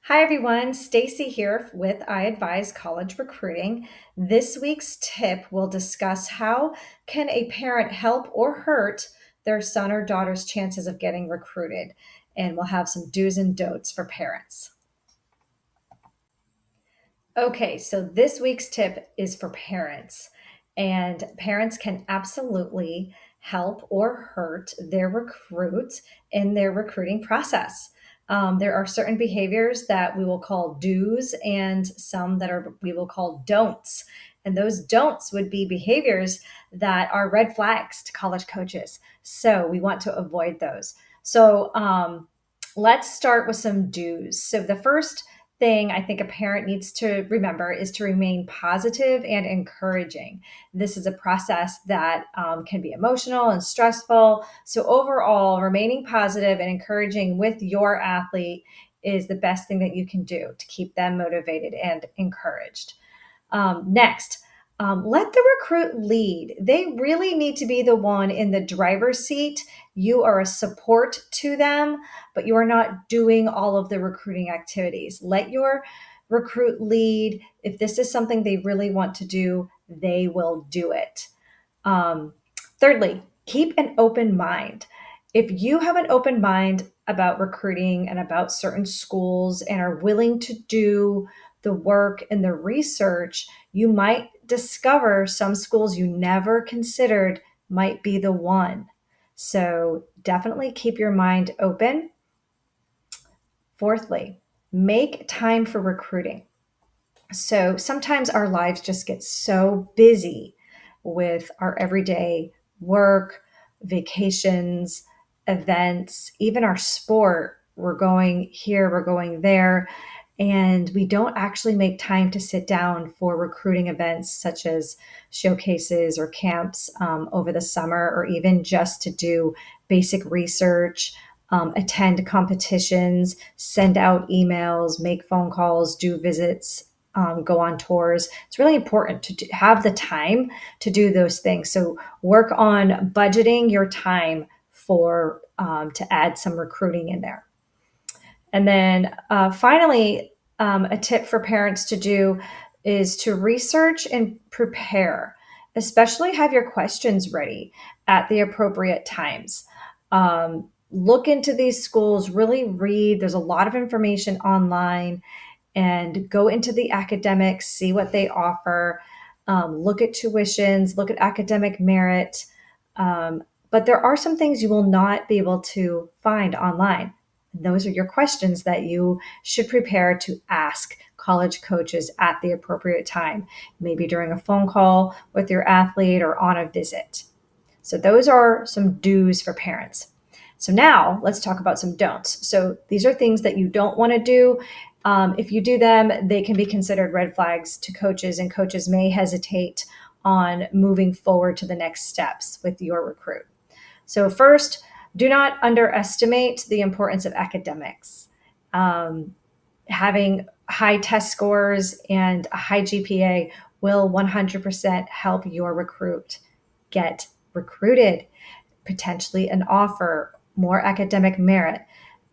Hi everyone, Stacy here with I Advise College Recruiting. This week's tip will discuss how can a parent help or hurt their son or daughter's chances of getting recruited, and we'll have some do's and don'ts for parents. Okay, so this week's tip is for parents, and parents can absolutely help or hurt their recruit in their recruiting process. There are certain behaviors that we will call do's and some that are we will call don'ts. And those don'ts would be behaviors that are red flags to college coaches. So we want to avoid those. So let's start with some do's. So the first thing I think a parent needs to remember is to remain positive and encouraging. This is a process that can be emotional and stressful. So, overall, remaining positive and encouraging with your athlete is the best thing that you can do to keep them motivated and encouraged. Next, let the recruit lead. They really need to be the one in the driver's seat. You are a support to them, but you are not doing all of the recruiting activities. Let your recruit lead. If this is something they really want to do, they will do it. Um, Thirdly, keep an open mind. If you have an open mind about recruiting and about certain schools and are willing to do the work and the research, you might discover some schools you never considered might be the one. So definitely keep your mind open. Fourthly, make time for recruiting. So sometimes our lives just get so busy with our everyday work, vacations, events, even our sport. We're going here, we're going there, and we don't actually make time to sit down for recruiting events such as showcases or camps over the summer, or even just to do basic research, attend competitions, send out emails, make phone calls, do visits, go on tours. It's really important to have the time to do those things. So work on budgeting your time for to add some recruiting in there. And then finally, a tip for parents to do is to research and prepare, especially have your questions ready at the appropriate times. Look into these schools, really read. There's a lot of information online and go into the academics, see what they offer, look at tuitions, look at academic merit. But there are some things you will not be able to find online. Those are your questions that you should prepare to ask college coaches at the appropriate time, maybe during a phone call with your athlete or on a visit. So, those are some do's for parents. So, now let's talk about some don'ts. So, these are things that you don't want to do. If you do them, they can be considered red flags to coaches, and coaches may hesitate on moving forward to the next steps with your recruit. So, first, do not underestimate the importance of academics. Um, Having high test scores and a high GPA will 100% help your recruit get recruited, potentially an offer, more academic merit.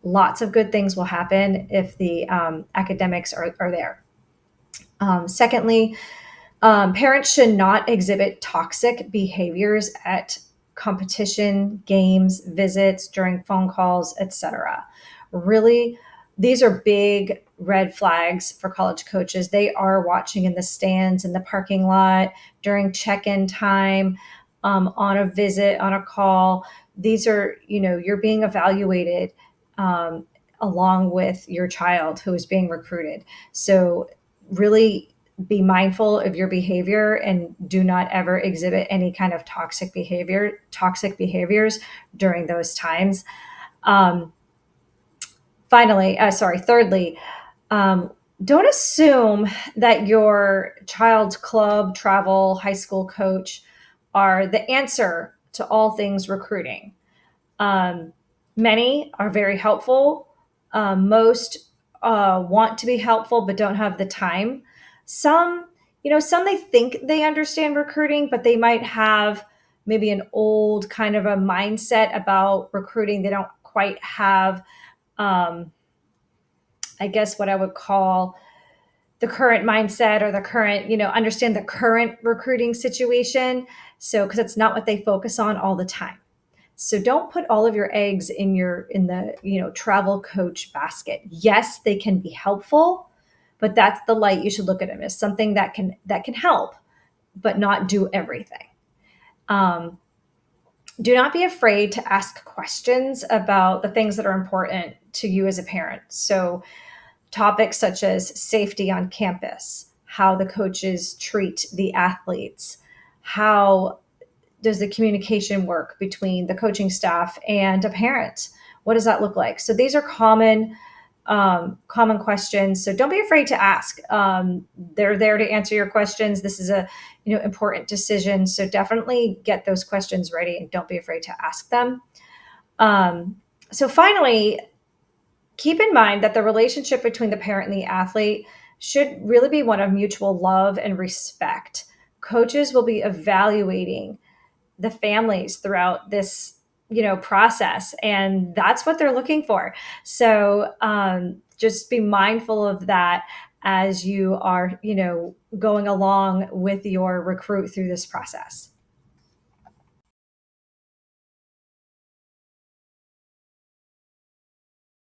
Lots of good things will happen if the academics are there. Secondly, parents should not exhibit toxic behaviors at competition, games, visits, during phone calls, etc. Really, these are big red flags for college coaches. They are watching in the stands, in the parking lot, during check in time, on a visit, on a call. These are, you're being evaluated um, along with your child who is being recruited. So, really be mindful of your behavior and do not ever exhibit any kind of toxic behaviors during those times. Um, Thirdly, um, don't assume that your child's club, travel, high school coach are the answer to all things recruiting. Um, Many are very helpful. Most want to be helpful but don't have the time. Some, some they think they understand recruiting, but they might have maybe an old kind of a mindset about recruiting. They don't quite have um, I guess, what I would call the current mindset, or the current, understand the current recruiting situation. So, because it's not what they focus on all the time. So don't put all of your eggs in the, travel coach basket. Yes, they can be helpful, but that's the light you should look at them as something that can help, but not do everything. Um, do not be afraid to ask questions about the things that are important to you as a parent. So topics such as safety on campus, how the coaches treat the athletes, how does the communication work between the coaching staff and a parent? What does that look like? So these are common questions. So don't be afraid to ask. They're there to answer your questions. This is a important decision. So definitely get those questions ready and don't be afraid to ask them. So finally, keep in mind that the relationship between the parent and the athlete should really be one of mutual love and respect. Coaches will be evaluating the families throughout this process, and that's what they're looking for. So just be mindful of that as you are going along with your recruit through this process.